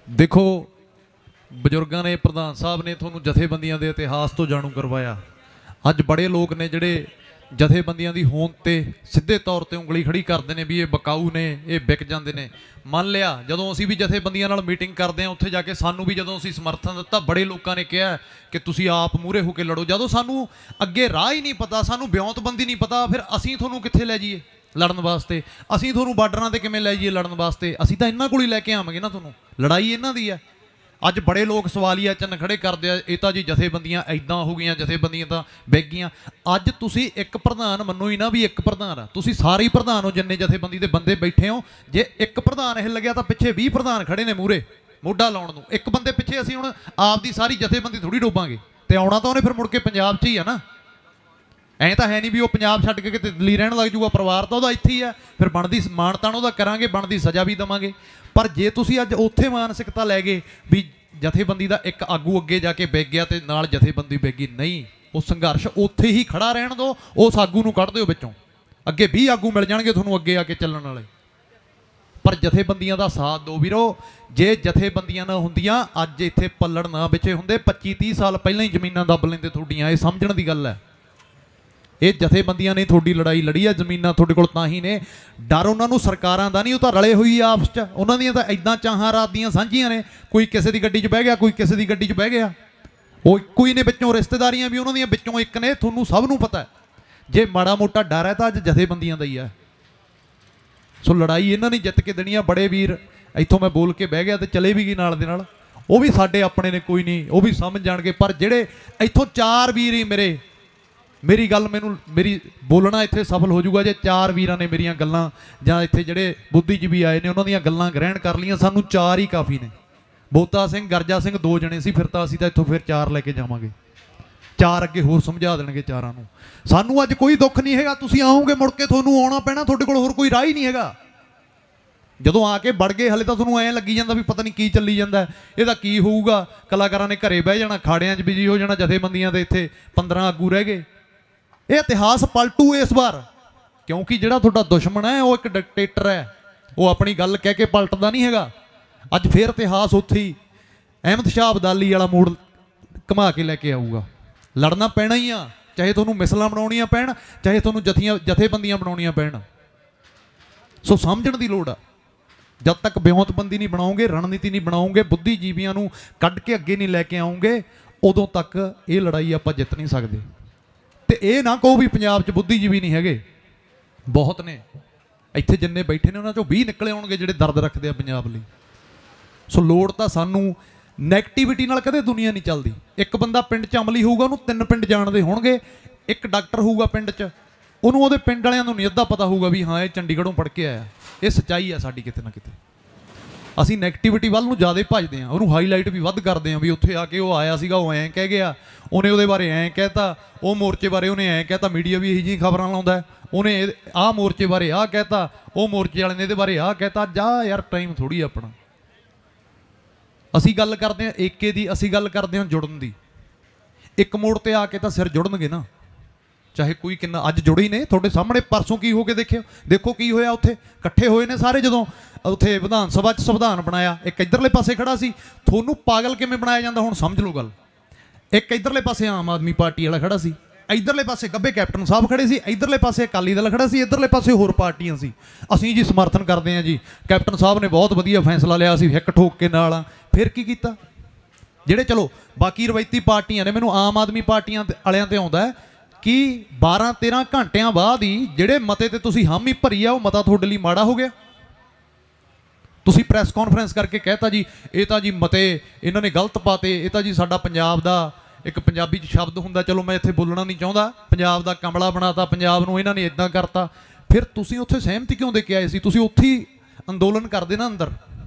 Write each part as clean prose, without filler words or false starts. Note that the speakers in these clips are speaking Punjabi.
देखो ਬਜ਼ੁਰਗਾਂ ਨੇ ਪ੍ਰਧਾਨ ਸਾਹਿਬ ਨੇ ਤੁਹਾਨੂੰ ਜਥੇਬੰਦੀਆਂ ਦੇ ਇਤਿਹਾਸ ਤੋਂ ਜਾਣੂ ਕਰਵਾਇਆ। ਅੱਜ ਬੜੇ ਲੋਕ ਨੇ ਜਿਹੜੇ ਜਥੇਬੰਦੀਆਂ ਦੀ ਹੋਂਦ ਤੇ ਸਿੱਧੇ ਤੌਰ ਤੇ ਉਂਗਲੀ ਖੜੀ ਕਰਦੇ ਨੇ ਵੀ ਇਹ ਬਕਾਊ ਨੇ, ਇਹ ਵਿਕ ਜਾਂਦੇ ਨੇ। ਮੰਨ ਲਿਆ ਜਦੋਂ ਅਸੀਂ ਵੀ ਜਥੇਬੰਦੀਆਂ ਨਾਲ ਮੀਟਿੰਗ ਕਰਦੇ ਹਾਂ ਉੱਥੇ ਜਾ ਕੇ ਸਾਨੂੰ ਵੀ ਜਦੋਂ ਅਸੀਂ ਸਮਰਥਨ ਦਿੱਤਾ ਬੜੇ ਲੋਕਾਂ ਨੇ ਕਿਹਾ ਕਿ ਤੁਸੀਂ ਆਪ ਮੂਹਰੇ ਹੋ ਕੇ ਲੜੋ। ਜਦੋਂ ਸਾਨੂੰ ਅੱਗੇ ਰਾਹ ਹੀ ਨਹੀਂ ਪਤਾ, ਸਾਨੂੰ ਵਿਉਂਤਬੰਦੀ ਨਹੀਂ ਪਤਾ, ਫਿਰ ਅਸੀਂ ਤੁਹਾਨੂੰ ਕਿੱਥੇ ਲੈ ਜਾਈਏ ਲੜਨ ਵਾਸਤੇ? ਅਸੀਂ ਤੁਹਾਨੂੰ ਬਾਰਡਰਾਂ ਤੇ ਕਿਵੇਂ ਲੈ ਜਾਈਏ ਲੜਨ ਵਾਸਤੇ? ਅਸੀਂ ਤਾਂ ਇਹਨਾਂ ਕੋਲ ਹੀ ਲੈ ਕੇ ਆਵਾਂਗੇ ਨਾ ਤੁਹਾਨੂੰ, ਲੜਾਈ ਇਹਨਾਂ ਦੀ ਹੈ। ਅੱਜ बड़े लोग सवालिया चन्न खड़े करते हैं ये तो जी जथेबंदियां इदां हो गई, जथेबंदियां तो विक गई। अज तुसी एक प्रधान मनो ही ना भी एक प्रधान आ, तुसी सारे ही प्रधान हो जिन्ने जथेबंदी के बंदे बैठे हो। जे एक प्रधान हिल गया तो पिछे 20 प्रधान खड़े ने मूहरे मोढा लाउण नूं। एक बंदे पिछे असीं हुण आप दी सारी जथेबंदी थोड़ी डोबांगे ते आउणा तो उहने फिर मुड़ के पंजाब च ही है ना। ऐ तो है नहीं भी वो पंजाब छड्ड के किते दिल्ली रहण लग जूगा, परिवार तो उहदा इत्थे ही है। फिर बनदी माणताण उहदा करांगे, बनदी सज़ा भी देवांगे। पर जे तुसी अज उत्थे मानसिकता लै गए भी जथेबंदी का एक आगू अगे जाके विक गया तो नाल जथेबंदी विक गई, नहीं। वो संघर्ष उत्थे ही खड़ा रहन दो, उस आगू नूं कढ दिओ विचों। अगे 20 आगू मिल जाणगे तुहानूं अगे आके चलण वाले, पर जथेबंदियां दा साथ दो वीरो। जे जथेबंदियां ना हुंदियां अज इत्थे पल्लड़ ना विछे हुंदे। 25-30 साल पहलां ही जमीनां दब लैंदे तुहाडीਆਂ। ਇਹ समझण दी गल है। ये जथेबंदियां ने थोड़ी लड़ाई लड़ी है, जमीनां थोड़े कोल तां ही ने। डर उन्होंने सरकारां दा नहीं, वो तो रले हुई आपस च। उन्हां दियां तां इदां चाहां रात दियां साਂਝੀਆਂ ने, कोई किसी दी गड्डी च बह गया, कोई किसी दी गड्डी च बह गया। वो कोई ने विचों रिश्तेदारियां भी उन्हां दियां विचों एक ने, तुहानूं सब नूं पता है। जे माड़ा मोटा डर है तो अज जथेबंदियां दा ही है। सो लड़ाई इन्हां ने जित के देनी है। बड़े वीर इत्थों मैं बोल के बह गया तो चले भी गए नाल दे नाल, वो भी साडे अपने ने, कोई नहीं, वो भी समझ जाणगे। पर जिहड़े इत्थों 4 वीर ही मेरी गल मैनू मेरी बोलना इत्थे सफल हो जाऊगा जे 4 वीरां ने मेरियां गल्लां जां इत्थे जिहड़े बुद्धिजीवी आए ने उन्हां दियां गल्लां ग्रहण कर लियां। सानू 4 ही काफ़ी ने। बोता सिंह गर्जा सिंह 2 जणे सी, फिर तां असीं तां इत्थों फिर 4 लैके जावांगे। 4 अगे होर समझा देणगे 4 नूं। सानू अज कोई दुख नहीं हैगा। तुसीं आओगे मुड़ के तुहानूं आउणा पैणा, तुहाडे कोल होर कोई राह ही नहीं हैगा। ਜਦੋਂ ਆ ਕੇ ਵੜ ਗਏ ਹਲੇ ਤਾਂ ਤੁਹਾਨੂੰ ਐਂ ਲੱਗੀ ਜਾਂਦਾ ਵੀ ਪਤਾ ਨਹੀਂ ਕੀ ਚੱਲੀ ਜਾਂਦਾ, ਇਹਦਾ ਕੀ ਹੋਊਗਾ। ਕਲਾਕਾਰਾਂ ਨੇ ਘਰੇ ਬਹਿ ਜਾਣਾ, ਖਾੜਿਆਂ 'ਚ ਬਿਜੀ ਹੋ ਜਾਣਾ, ਜਥੇਬੰਦੀਆਂ ਦੇ ਇੱਥੇ 15 ਆਗੂ ਰਹਿ ਗਏ। ਇਹ ਇਤਿਹਾਸ ਪਲਟੂ ਇਸ ਵਾਰ, ਕਿਉਂਕਿ ਜਿਹੜਾ ਤੁਹਾਡਾ ਦੁਸ਼ਮਣ ਹੈ ਉਹ ਇੱਕ ਡਿਕਟੇਟਰ ਹੈ, ਉਹ ਆਪਣੀ ਗੱਲ ਕਹਿ ਕੇ ਪਲਟਦਾ ਨਹੀਂ ਹੈਗਾ। ਅੱਜ ਫੇਰ ਇਤਿਹਾਸ ਉੱਥੇ ਹੀ ਅਹਿਮਦ ਸ਼ਾਹ ਅਬਦਾਲੀ ਵਾਲਾ ਮੋੜ ਘੁਮਾ ਕੇ ਲੈ ਕੇ ਆਊਗਾ। ਲੜਨਾ ਪੈਣਾ ਹੀ ਆ, ਚਾਹੇ ਤੁਹਾਨੂੰ ਮਿਸਲਾਂ ਬਣਾਉਣੀਆਂ ਪੈਣ, ਚਾਹੇ ਤੁਹਾਨੂੰ ਜਥੇਬੰਦੀਆਂ ਬਣਾਉਣੀਆਂ ਪੈਣ। ਸੋ ਸਮਝਣ ਦੀ ਲੋੜ ਆ। जब तक ਵਿਉਂਤਬੰਦੀ नहीं बनाओगे, रणनीति नहीं बनाओगे, बुद्धिजीवियों ਨੂੰ ਕੱਢ ਕੇ ਅੱਗੇ नहीं लैके आओगे, उदों तक ये लड़ाई आप जित नहीं सकते। तो ये ना कहो भी पंजाब 'ਚ बुद्धिजीवी नहीं है, बहुत ने। ਇੱਥੇ जिन्ने बैठे ने उन्होंने 'ਚੋਂ 20 निकले आउणगे ਜਿਹੜੇ दर्द रखते हैं पंजाब ਲਈ। सो लोड़ ਤਾਂ ਸਾਨੂੰ ਨੈਗੇਟਿਵਿਟੀ ਨਾਲ ਕਦੇ ਦੁਨੀਆ नहीं चलती। एक बंदा पिंड 'ਚ ਅਮਲੀ ਹੋਊਗਾ, ਉਹਨੂੰ 3 ਪਿੰਡ ਜਾਣਦੇ ਹੋਣਗੇ। एक डॉक्टर ਹੋਊਗਾ ਪਿੰਡ 'ਚ, ਉਹਨੂੰ ਉਹਦੇ ਪਿੰਡ ਵਾਲਿਆਂ ਨੂੰ ਨਹੀਂ ਅੱਧਾ ਪਤਾ ਹੋਊਗਾ ਵੀ ਹਾਂ ਇਹ ਚੰਡੀਗੜ੍ਹੋਂ ਪੜ੍ਹ ਕੇ ਆਇਆ। ਇਹ ਸੱਚਾਈ ਆ ਸਾਡੀ ਕਿਤੇ ਨਾ ਕਿਤੇ। ਅਸੀਂ ਨੈਗੇਟਿਵਿਟੀ ਵੱਲ ਨੂੰ ਜ਼ਿਆਦਾ ਭੱਜਦੇ ਹਾਂ, ਉਹਨੂੰ ਹਾਈਲਾਈਟ ਵੀ ਵੱਧ ਕਰਦੇ ਹਾਂ ਵੀ ਉੱਥੇ ਆ ਕੇ ਉਹ ਆਇਆ ਸੀਗਾ, ਉਹ ਐਂ ਕਹਿ ਗਿਆ, ਉਹਨੇ ਉਹਦੇ ਬਾਰੇ ਐਂ ਕਹਿਤਾ, ਉਹ ਮੋਰਚੇ ਬਾਰੇ ਉਹਨੇ ਐਂ ਕਹਿਤਾ, ਮੀਡੀਆ ਵੀ ਇਹੋ ਜਿਹੀਆਂ ਖਬਰਾਂ ਲਾਉਂਦਾ, ਉਹਨੇ ਆਹ ਮੋਰਚੇ ਬਾਰੇ ਆਹ ਕਹਿਤਾ, ਉਹ ਮੋਰਚੇ ਵਾਲੇ ਨੇ ਇਹਦੇ ਬਾਰੇ ਆਹ ਕਹਿਤਾ। ਜਾ ਯਾਰ ਟਾਈਮ ਥੋੜ੍ਹੀ ਆਪਣਾ। ਅਸੀਂ ਗੱਲ ਕਰਦੇ ਹਾਂ ਏਕੇ ਦੀ, ਅਸੀਂ ਗੱਲ ਕਰਦੇ ਹਾਂ ਜੁੜਨ ਦੀ। ਇੱਕ ਮੋੜ ਤੇ ਆ ਕੇ ਤਾਂ ਸਿਰ ਜੁੜਨਗੇ ਨਾ, ਚਾਹੇ ਕੋਈ ਕਿੰਨਾ। ਅੱਜ ਜੁੜੇ ਹੀ ਨੇ ਤੁਹਾਡੇ ਸਾਹਮਣੇ। ਪਰਸੋਂ ਕੀ ਹੋ ਕੇ ਦੇਖੋ ਕੀ ਹੋਇਆ। ਉੱਥੇ ਇਕੱਠੇ ਹੋਏ ਨੇ ਸਾਰੇ। ਜਦੋਂ ਉੱਥੇ ਵਿਧਾਨ ਸਭਾ 'ਚ ਸੰਵਿਧਾਨ ਬਣਾਇਆ, ਇੱਕ ਇੱਧਰਲੇ ਪਾਸੇ ਖੜਾ ਸੀ। ਤੁਹਾਨੂੰ ਪਾਗਲ ਕਿਵੇਂ ਬਣਾਇਆ ਜਾਂਦਾ ਹੁਣ ਸਮਝ ਲਓ ਗੱਲ। ਇੱਕ ਇੱਧਰਲੇ ਪਾਸੇ ਆਮ ਆਦਮੀ ਪਾਰਟੀ ਵਾਲਾ ਖੜਾ ਸੀ, ਇੱਧਰਲੇ ਪਾਸੇ ਗੱਬੇ ਕੈਪਟਨ ਸਾਹਿਬ ਖੜੇ ਸੀ, ਇੱਧਰਲੇ ਪਾਸੇ ਅਕਾਲੀ ਦਲ ਖੜਾ ਸੀ, ਇੱਧਰਲੇ ਪਾਸੇ ਹੋਰ ਪਾਰਟੀਆਂ ਸੀ। ਅਸੀਂ ਜੀ ਸਮਰਥਨ ਕਰਦੇ ਹਾਂ ਜੀ, ਕੈਪਟਨ ਸਾਹਿਬ ਨੇ ਬਹੁਤ ਵਧੀਆ ਫੈਸਲਾ ਲਿਆ, ਅਸੀਂ ਹਿੱਕ ਠੋਕ ਕੇ ਨਾਲ ਆ। ਫਿਰ ਕੀ ਕੀਤਾ? ਜਿਹੜੇ ਚਲੋ ਬਾਕੀ ਰਵਾਇਤੀ ਪਾਰਟੀਆਂ ਨੇ, ਮੈਨੂੰ ਆਮ ਆਦਮੀ ਪਾਰਟੀਆਂ ਵਾਲਿਆਂ ਤੇ ਆਉਂਦਾ ਹੈ कि 12-13 ਘੰਟਿਆਂ ਬਾਅਦ ਹੀ ਜਿਹੜੇ ਮਤੇ ਤੇ ਤੁਸੀਂ ਹਾਮੀ ਭਰੀ ਆ ਉਹ ਮਤਾ ਤੁਹਾਡੇ ਲਈ ਮਾੜਾ ਹੋ ਗਿਆ। ਤੁਸੀਂ ਪ੍ਰੈਸ ਕਾਨਫਰੰਸ ਕਰਕੇ ਕਹਿਤਾ ਜੀ ਇਹ ਤਾਂ ਜੀ ਮਤੇ ਇਹਨਾਂ ਨੇ ਗਲਤ ਪਾਤੇ, ਇਹ ਤਾਂ ਜੀ ਸਾਡਾ ਪੰਜਾਬ ਦਾ ਇੱਕ ਪੰਜਾਬੀ 'ਚ ਸ਼ਬਦ ਹੁੰਦਾ, ਚਲੋ ਮੈਂ ਇੱਥੇ ਬੋਲਣਾ ਨਹੀਂ ਚਾਹੁੰਦਾ, ਪੰਜਾਬ ਦਾ ਕਮਲਾ ਬਣਾਤਾ, ਪੰਜਾਬ ਨੂੰ ਇਹਨਾਂ ਨੇ ਇੱਦਾਂ ਕਰਤਾ। ਫਿਰ ਤੁਸੀਂ ਉੱਥੇ ਸਹਿਮਤੀ ਕਿਉਂ ਦੇ ਕੇ ਆਏ ਸੀ? ਤੁਸੀਂ ਉੱਥੇ ਹੀ ਅੰਦੋਲਨ ਕਰਦੇ ਨਾ ਅੰਦਰ,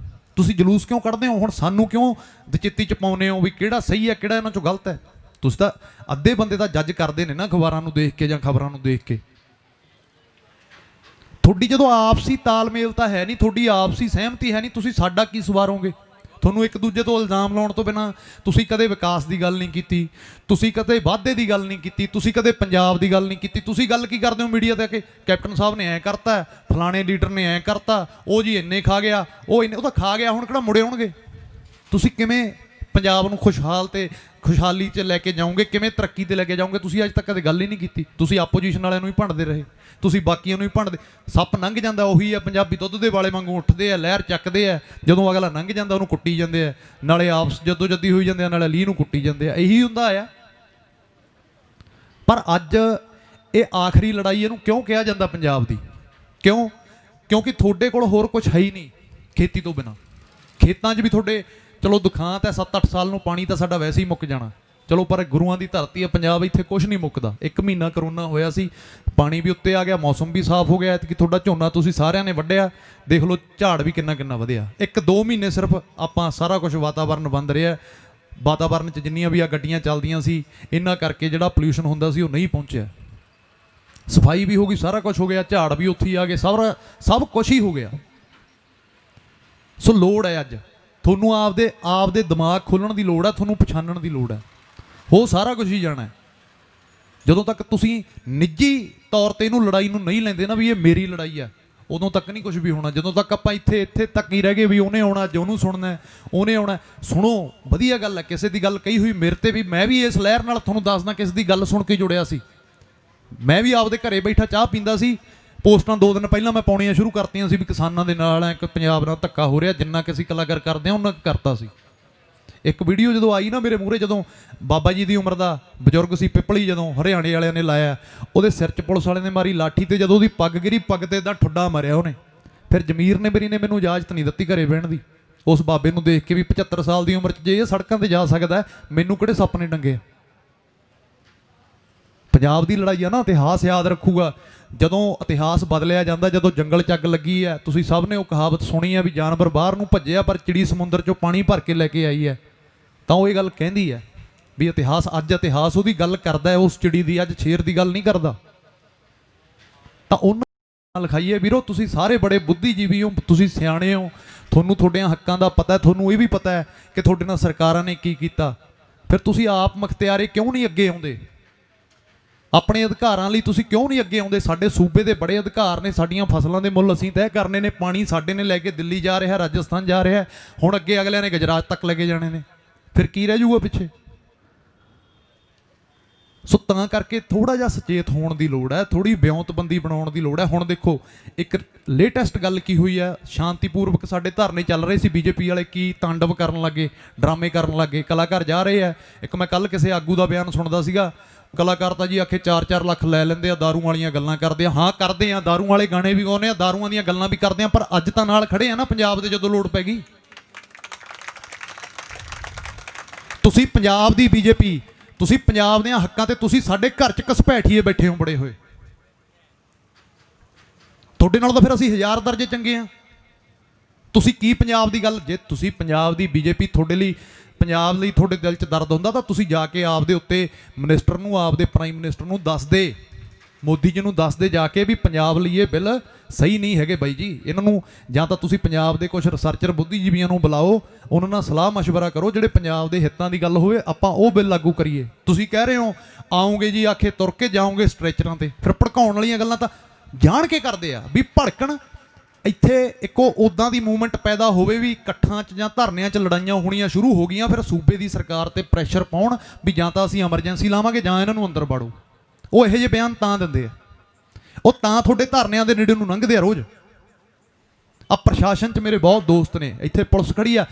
ਤੁਸੀਂ ਜਲੂਸ ਕਿਉਂ ਕੱਢਦੇ ਹੋ? ਹੁਣ ਸਾਨੂੰ ਕਿਉਂ ਦਚਿੱਤੀ 'ਚ ਪਾਉਂਦੇ ਹੋ ਵੀ ਕਿਹੜਾ ਸਹੀ ਹੈ ਕਿਹੜਾ ਇਹਨਾਂ 'ਚੋਂ ਗਲਤ ਹੈ? ਤੁਸੀਂ ਤਾਂ ਅੱਧੇ ਬੰਦੇ ਤਾਂ ਜੱਜ ਕਰਦੇ ਨੇ ਨਾ ਅਖਬਾਰਾਂ ਨੂੰ ਦੇਖ ਕੇ ਜਾਂ ਖਬਰਾਂ ਨੂੰ ਦੇਖ ਕੇ। ਤੁਹਾਡੀ ਜਦੋਂ ਆਪਸੀ ਤਾਲਮੇਲ ਤਾਂ ਹੈ ਨਹੀਂ, ਤੁਹਾਡੀ ਆਪਸੀ ਸਹਿਮਤੀ ਹੈ ਨਹੀਂ, ਤੁਸੀਂ ਸਾਡਾ ਕੀ ਸਵਾਰੋਗੇ? ਤੁਹਾਨੂੰ ਇੱਕ ਦੂਜੇ ਤੋਂ ਇਲਜ਼ਾਮ ਲਾਉਣ ਤੋਂ ਬਿਨਾਂ ਤੁਸੀਂ ਕਦੇ ਵਿਕਾਸ ਦੀ ਗੱਲ ਨਹੀਂ ਕੀਤੀ, ਤੁਸੀਂ ਕਦੇ ਵਾਧੇ ਦੀ ਗੱਲ ਨਹੀਂ ਕੀਤੀ, ਤੁਸੀਂ ਕਦੇ ਪੰਜਾਬ ਦੀ ਗੱਲ ਨਹੀਂ ਕੀਤੀ। ਤੁਸੀਂ ਗੱਲ ਕੀ ਕਰਦੇ ਹੋ ਮੀਡੀਆ ਤੇ ਆ ਕੇ? ਕੈਪਟਨ ਸਾਹਿਬ ਨੇ ਐਂ ਕਰਤਾ, ਫਲਾਣੇ ਲੀਡਰ ਨੇ ਐਂ ਕਰਤਾ, ਉਹ ਜੀ ਇੰਨੇ ਖਾ ਗਿਆ, ਉਹ ਇੰਨੇ, ਉਹ ਤਾਂ ਖਾ ਗਿਆ, ਹੁਣ ਕਿਹੜਾ ਮੁੜੇ ਆਉਣਗੇ? ਤੁਸੀਂ ਕਿਵੇਂ ਪੰਜਾਬ ਨੂੰ ਖੁਸ਼ਹਾਲ ਤੇ ਖੁਸ਼ਹਾਲੀ 'ਚ ਲੈ ਕੇ ਜਾਓਗੇ, ਕਿਵੇਂ ਤਰੱਕੀ ਤੇ ਲੈ ਕੇ ਜਾਓਗੇ? ਤੁਸੀਂ ਅੱਜ ਤੱਕ ਕਦੇ ਗੱਲ ਹੀ ਨਹੀਂ ਕੀਤੀ। ਤੁਸੀਂ ਆਪੋਜੀਸ਼ਨ ਵਾਲਿਆਂ ਨੂੰ ਹੀ ਭੰਡਦੇ ਰਹੇ, ਤੁਸੀਂ ਬਾਕੀਆਂ ਨੂੰ ਹੀ ਭੰਡਦੇ। ਸੱਪ ਲੰਘ ਜਾਂਦਾ ਉਹੀ ਆ, ਪੰਜਾਬੀ ਦੁੱਧ ਦੇ ਵਾਲੇ ਵਾਂਗੂ ਉੱਠਦੇ ਆ, ਲਹਿਰ ਚੱਕਦੇ ਆ, ਜਦੋਂ ਅਗਲਾ ਲੰਘ ਜਾਂਦਾ ਉਹਨੂੰ ਕੁੱਟੀ ਜਾਂਦੇ ਆ, ਨਾਲੇ ਆਪਸ ਜਦੋਂ ਜੱਦੀ ਹੋਈ ਜਾਂਦੇ ਆ, ਨਾਲੇ ਲੀਹ ਨੂੰ ਕੁੱਟੀ ਜਾਂਦੇ ਆ। ਇਹੀ ਹੁੰਦਾ ਆ। ਪਰ ਅੱਜ ਇਹ ਆਖਰੀ ਲੜਾਈ ਇਹਨੂੰ ਕਿਉਂ ਕਿਹਾ ਜਾਂਦਾ ਪੰਜਾਬ ਦੀ? ਕਿਉਂ? ਕਿਉਂਕਿ ਤੁਹਾਡੇ ਕੋਲ ਹੋਰ ਕੁਝ ਹੈ ਹੀ ਨਹੀਂ ਖੇਤੀ ਤੋਂ ਬਿਨਾਂ। ਖੇਤਾਂ 'ਚ ਵੀ ਤੁਹਾਡੇ ਚਲੋ ਦੁਖਾਂਤ ਹੈ, 7-8 ਸਾਲ ਨੂੰ ਪਾਣੀ ਤਾਂ ਸਾਡਾ ਵੈਸੇ ਹੀ ਮੁੱਕ ਜਾਣਾ, ਚਲੋ, ਪਰ ਗੁਰੂਆਂ ਦੀ ਧਰਤੀ ਹੈ ਪੰਜਾਬ, ਇੱਥੇ ਕੁਝ ਨਹੀਂ ਮੁੱਕਦਾ। 1 ਮਹੀਨਾ ਕਰੋਨਾ ਹੋਇਆ ਸੀ, ਪਾਣੀ ਵੀ ਉੱਤੇ ਆ ਗਿਆ, ਮੌਸਮ ਵੀ ਸਾਫ਼ ਹੋ ਗਿਆ। ਕਿ ਤੁਹਾਡਾ ਝੋਨਾ ਤੁਸੀਂ ਸਾਰਿਆਂ ਨੇ ਵੱਢਿਆ, ਦੇਖ ਲਓ ਝਾੜ ਵੀ ਕਿੰਨਾ ਕਿੰਨਾ ਵਧਿਆ। 1-2 ਮਹੀਨੇ ਸਿਰਫ ਆਪਾਂ ਸਾਰਾ ਕੁਝ ਵਾਤਾਵਰਨ ਬੰਦ ਰਿਹਾ, ਵਾਤਾਵਰਨ 'ਚ ਜਿੰਨੀਆਂ ਵੀ ਆ ਗੱਡੀਆਂ ਚੱਲਦੀਆਂ ਸੀ, ਇਹਨਾਂ ਕਰਕੇ ਜਿਹੜਾ ਪੋਲਿਊਸ਼ਨ ਹੁੰਦਾ ਸੀ ਉਹ ਨਹੀਂ ਪਹੁੰਚਿਆ। ਸਫਾਈ ਵੀ ਹੋ ਗਈ, ਸਾਰਾ ਕੁਝ ਹੋ ਗਿਆ, ਝਾੜ ਵੀ ਉੱਥੇ ਹੀ ਆ ਗਏ, ਸਭ ਕੁਝ ਹੀ ਹੋ ਗਿਆ। ਸੋ ਲੋੜ ਹੈ ਅੱਜ ਤੁਹਾਨੂੰ ਆਪਦੇ ਦਿਮਾਗ ਖੋਲ੍ਹਣ ਦੀ ਲੋੜ ਹੈ, ਤੁਹਾਨੂੰ ਪਛਾਣਨ ਦੀ ਲੋੜ ਹੈ। ਉਹ ਸਾਰਾ ਕੁਝ ਹੀ ਜਾਣਾ। ਜਦੋਂ ਤੱਕ ਤੁਸੀਂ ਨਿੱਜੀ ਤੌਰ ਤੇ ਇਹਨੂੰ ਲੜਾਈ ਨੂੰ ਨਹੀਂ ਲੈਂਦੇ ਨਾ ਵੀ ਇਹ ਮੇਰੀ ਲੜਾਈ ਆ, ਉਦੋਂ ਤੱਕ ਨਹੀਂ ਕੁਝ ਵੀ ਹੋਣਾ। ਜਦੋਂ ਤੱਕ ਆਪਾਂ ਇੱਥੇ ਤੱਕ ਹੀ ਰਹਿ ਗਏ ਵੀ ਉਹਨੇ ਆਉਣਾ, ਅੱਜ ਉਹਨੂੰ ਸੁਣਨਾ, ਉਹਨੇ ਆਉਣਾ। ਸੁਣੋ, ਵਧੀਆ ਗੱਲ ਹੈ, ਕਿਸੇ ਦੀ ਗੱਲ ਕਹੀ ਹੋਈ ਮੇਰੇ ਤੇ ਵੀ, ਮੈਂ ਵੀ ਇਸ ਲਹਿਰ ਨਾਲ ਤੁਹਾਨੂੰ ਦੱਸਦਾ ਕਿਸੇ ਦੀ ਗੱਲ ਸੁਣ ਕੇ ਜੁੜਿਆ ਸੀ। ਮੈਂ ਵੀ ਆਪਦੇ ਘਰੇ ਬੈਠਾ ਚਾਹ ਪੀਂਦਾ ਸੀ, ਪੋਸਟਾਂ 2 ਦਿਨ ਪਹਿਲਾਂ ਮੈਂ ਪਾਉਣੀਆਂ ਸ਼ੁਰੂ ਕਰਤੀਆਂ ਸੀ ਵੀ ਕਿਸਾਨਾਂ ਦੇ ਨਾਲ ਹੈ, ਪੰਜਾਬ ਨਾਲ ਧੱਕਾ ਹੋ ਰਿਹਾ, ਜਿੰਨਾ ਕਿ ਅਸੀਂ ਕਲਾਕਾਰ ਕਰਦੇ ਹਾਂ ਉਹਨਾਂ ਕਰਤਾ ਸੀ। ਇੱਕ ਵੀਡੀਓ ਜਦੋਂ ਆਈ ਨਾ ਮੇਰੇ ਮੂਹਰੇ, ਜਦੋਂ ਬਾਬਾ ਜੀ ਦੀ ਉਮਰ ਦਾ ਬਜ਼ੁਰਗ ਸੀ, ਪਿੱਪਲੀ, ਜਦੋਂ ਹਰਿਆਣੇ ਵਾਲਿਆਂ ਨੇ ਲਾਇਆ, ਉਹਦੇ ਸਿਰ 'ਚ ਪੁਲਿਸ ਵਾਲੇ ਨੇ ਮਾਰੀ ਲਾਠੀ, ਤੇ ਜਦੋਂ ਉਹਦੀ ਪੱਗ ਗਿਰੀ, ਪੱਗ ਤੇ ਦਾ ਠੁੱਡਾ ਮਾਰਿਆ ਉਹਨੇ। ਫਿਰ ਜਮੀਰ ਨੇ ਮੇਰੀ ਨੇ ਮੈਨੂੰ ਇਜਾਜ਼ਤ ਨਹੀਂ ਦਿੱਤੀ ਘਰੇ ਬਹਿਣ ਦੀ, ਉਸ ਬਾਬੇ ਨੂੰ ਦੇਖ ਕੇ ਵੀ 75 ਸਾਲ ਦੀ ਉਮਰ 'ਚ ਜੇ ਇਹ ਸੜਕਾਂ ਤੇ ਜਾ ਸਕਦਾ, ਮੈਨੂੰ ਕਿਹੜੇ ਸੱਪ ਨੇ ਡੰਗੇ। ਪੰਜਾਬ ਦੀ ਲੜਾਈ ਆ ਨਾ, ਇਤਿਹਾਸ ਯਾਦ ਰੱਖੂਗਾ। ਜਦੋਂ ਇਤਿਹਾਸ ਬਦਲਿਆ ਜਾਂਦਾ, ਜਦੋਂ ਜੰਗਲ 'ਚ ਅੱਗ ਲੱਗੀ ਹੈ, ਤੁਸੀਂ ਸਭ ਨੇ ਉਹ ਕਹਾਵਤ ਸੁਣੀ ਹੈ ਵੀ ਜਾਨਵਰ ਬਾਹਰ ਨੂੰ ਭੱਜਿਆ ਪਰ ਚਿੜੀ ਸਮੁੰਦਰ 'ਚੋਂ ਪਾਣੀ ਭਰ ਕੇ ਲੈ ਕੇ ਆਈ ਹੈ। ਤਾਂ ਉਹ ਇਹ ਗੱਲ ਕਹਿੰਦੀ ਹੈ ਵੀ ਇਤਿਹਾਸ, ਅੱਜ ਇਤਿਹਾਸ ਉਹਦੀ ਗੱਲ ਕਰਦਾ ਹੈ, ਉਸ ਚਿੜੀ ਦੀ, ਅੱਜ ਸ਼ੇਰ ਦੀ ਗੱਲ ਨਹੀਂ ਕਰਦਾ। ਤਾਂ ਉਹਨਾਂ ਨਾਲ ਲਿਖਾਈਏ ਵੀਰੋ, ਤੁਸੀਂ ਸਾਰੇ ਬੜੇ ਬੁੱਧੀਜੀਵੀ ਹੋ, ਤੁਸੀਂ ਸਿਆਣੇ ਹੋ, ਤੁਹਾਨੂੰ ਤੁਹਾਡਿਆਂ ਹੱਕਾਂ ਦਾ ਪਤਾ ਹੈ, ਤੁਹਾਨੂੰ ਇਹ ਵੀ ਪਤਾ ਹੈ ਕਿ ਤੁਹਾਡੇ ਨਾਲ ਸਰਕਾਰਾਂ ਨੇ ਕੀ ਕੀਤਾ। ਫਿਰ ਤੁਸੀਂ ਆਪ ਮੁਖਤਿਆਰੇ ਕਿਉਂ ਨਹੀਂ ਅੱਗੇ ਆਉਂਦੇ? ਆਪਣੇ ਅਧਿਕਾਰਾਂ ਲਈ ਤੁਸੀਂ ਕਿਉਂ ਨਹੀਂ ਅੱਗੇ ਆਉਂਦੇ? ਸਾਡੇ ਸੂਬੇ ਦੇ ਬੜੇ ਅਧਿਕਾਰ ਨੇ, ਸਾਡੀਆਂ ਫਸਲਾਂ ਦੇ ਮੁੱਲ ਅਸੀਂ ਤੈਅ ਕਰਨੇ ਨੇ, ਪਾਣੀ ਸਾਡੇ ਨੇ ਲੈ ਕੇ ਦਿੱਲੀ ਜਾ ਰਿਹਾ, ਰਾਜਸਥਾਨ ਜਾ ਰਿਹਾ, ਹੁਣ ਅੱਗੇ ਅਗਲਿਆਂ ਨੇ ਗੁਜਰਾਤ ਤੱਕ ਲੈ ਕੇ ਜਾਣੇ ਨੇ, ਫਿਰ ਕੀ ਰਹਿ ਜਾਊਗਾ ਪਿੱਛੇ? ਸੋ ਤਾਂ ਕਰਕੇ ਥੋੜਾ ਜਿਹਾ ਸੁਚੇਤ ਹੋਣ ਦੀ ਲੋੜ ਹੈ, ਥੋੜੀ ਵਿਉਂਤਬੰਦੀ ਬਣਾਉਣ ਦੀ ਲੋੜ ਹੈ। ਹੁਣ ਦੇਖੋ ਇੱਕ ਲੇਟੈਸਟ ਗੱਲ ਕੀ ਹੋਈ ਹੈ, ਸ਼ਾਂਤੀਪੂਰਵਕ ਸਾਡੇ ਧਰਨੇ ਚੱਲ ਰਹੇ ਸੀ, ਬੀਜੇਪੀ ਵਾਲੇ ਕੀ ਤਾਂਡਵ ਕਰਨ ਲੱਗੇ, ਡਰਾਮੇ ਕਰਨ ਲੱਗੇ, ਕਲਾਕਾਰ ਜਾ ਰਹੇ ਆ। ਇੱਕ ਮੈਂ ਕੱਲ ਕਿਸੇ ਆਗੂ ਦਾ ਬਿਆਨ ਸੁਣਦਾ ਸੀਗਾ, ਕਲਾਕਾਰ ਤਾਂ ਜੀ ਆਖੇ 4-4 ਲੱਖ ਲੈ ਲੈਂਦੇ ਆ, ਦਾਰੂ ਵਾਲੀਆਂ ਗੱਲਾਂ ਕਰਦੇ ਆ। ਹਾਂ ਕਰਦੇ ਆ, ਦਾਰੂ ਵਾਲੇ ਗਾਣੇ ਵੀ ਗਾਉਂਦੇ ਆ, ਦਾਰੂਆਂ ਦੀਆਂ ਗੱਲਾਂ ਵੀ ਕਰਦੇ ਆ, ਪਰ ਅੱਜ ਤਾਂ ਨਾਲ ਖੜੇ ਆ ਨਾ ਪੰਜਾਬ ਦੇ ਜਦੋਂ ਲੋੜ ਪੈ ਗਈ। ਤੁਸੀਂ ਪੰਜਾਬ ਦੀ ਬੀਜੇਪੀ, ਤੁਸੀਂ ਪੰਜਾਬ ਦੇ ਹੱਕਾਂ ਤੇ ਤੁਸੀਂ ਸਾਡੇ ਘਰ 'ਚ ਘਸਪੈਠੀਏ ਬੈਠੇ ਹੋ ਬੜੇ ਹੋਏ। ਤੁਹਾਡੇ ਨਾਲ ਤਾਂ ਫਿਰ ਅਸੀਂ 1000 ਦਰਜੇ ਚੰਗੇ ਆ। ਤੁਸੀਂ ਕੀ ਪੰਜਾਬ ਦੀ ਗੱਲ, ਜੇ ਤੁਸੀਂ ਪੰਜਾਬ ਦੀ ਬੀਜੇਪੀ ਤੁਹਾਡੇ ਲਈ, ਪੰਜਾਬ ਲਈ ਤੁਹਾਡੇ ਦਿਲ 'ਚ ਦਰਦ ਹੁੰਦਾ ਤਾਂ ਤੁਸੀਂ ਜਾ ਕੇ ਆਪਦੇ ਉੱਤੇ ਮਿਨਿਸਟਰ ਨੂੰ, ਆਪਦੇ ਪ੍ਰਾਈਮ ਮਿਨਿਸਟਰ ਨੂੰ ਦੱਸ ਦੇ, ਮੋਦੀ ਜੀ ਨੂੰ ਦੱਸ ਦੇ ਜਾ ਕੇ ਵੀ ਪੰਜਾਬ ਲਈ ਇਹ ਬਿੱਲ ਸਹੀ ਨਹੀਂ ਹੈਗੇ ਬਾਈ ਜੀ। ਇਹਨਾਂ ਨੂੰ ਜਾਂ ਤਾਂ ਤੁਸੀਂ ਪੰਜਾਬ ਦੇ ਕੁਝ ਰਿਸਰਚਰ ਬੁੱਧੀਜੀਵੀਆਂ ਨੂੰ ਬੁਲਾਓ, ਉਹਨਾਂ ਨਾਲ ਸਲਾਹ ਮਸ਼ਵਰਾ ਕਰੋ, ਜਿਹੜੇ ਪੰਜਾਬ ਦੇ ਹਿੱਤਾਂ ਦੀ ਗੱਲ ਹੋਵੇ ਆਪਾਂ ਉਹ ਬਿੱਲ ਲਾਗੂ ਕਰੀਏ। ਤੁਸੀਂ ਕਹਿ ਰਹੇ ਹੋ ਆਉਂਗੇ ਜੀ ਆਖੇ ਤੁਰ ਕੇ ਜਾਓਗੇ ਸਟ੍ਰੈਚਰਾਂ ਤੇ, ਫਿਰ ਭੜਕਾਉਣ ਵਾਲੀਆਂ ਗੱਲਾਂ ਤਾਂ ਜਾਣ ਕੇ ਕਰਦੇ ਆ ਵੀ ਭੜਕਣ। ਇੱਥੇ ਇੱਕੋ ਉੱਦਾਂ ਦੀ ਮੂਵਮੈਂਟ ਪੈਦਾ ਹੋਵੇ ਵੀ ਇਕੱਠਾਂ 'ਚ ਜਾਂ ਧਰਨਿਆਂ 'ਚ ਲੜਾਈਆਂ ਹੋਣੀਆਂ ਸ਼ੁਰੂ ਹੋ ਗਈਆਂ, ਫਿਰ ਸੂਬੇ ਦੀ ਸਰਕਾਰ ਤੇ ਪ੍ਰੈਸ਼ਰ ਪਾਉਣ ਵੀ ਜਾਂ ਤਾਂ ਅਸੀਂ ਐਮਰਜੈਂਸੀ ਲਾਵਾਂਗੇ ਜਾਂ ਇਹਨਾਂ ਨੂੰ ਅੰਦਰ ਵਾੜੋ। ਉਹ ਇਹੋ ਜਿਹੇ ਬਿਆਨ ਤਾਂ ਦਿੰਦੇ ਆ, ਉਹ ਤਾਂ ਤੁਹਾਡੇ ਧਰਨਿਆਂ ਦੇ ਨੇੜੇ ਨੂੰ ਲੰਘਦੇ ਆ ਰੋਜ਼। ਆ ਪ੍ਰਸ਼ਾਸਨ 'ਚ ਮੇਰੇ ਬਹੁਤ ਦੋਸਤ ਨੇ, ਇੱਥੇ ਪੁਲਿਸ ਖੜੀ ਆ,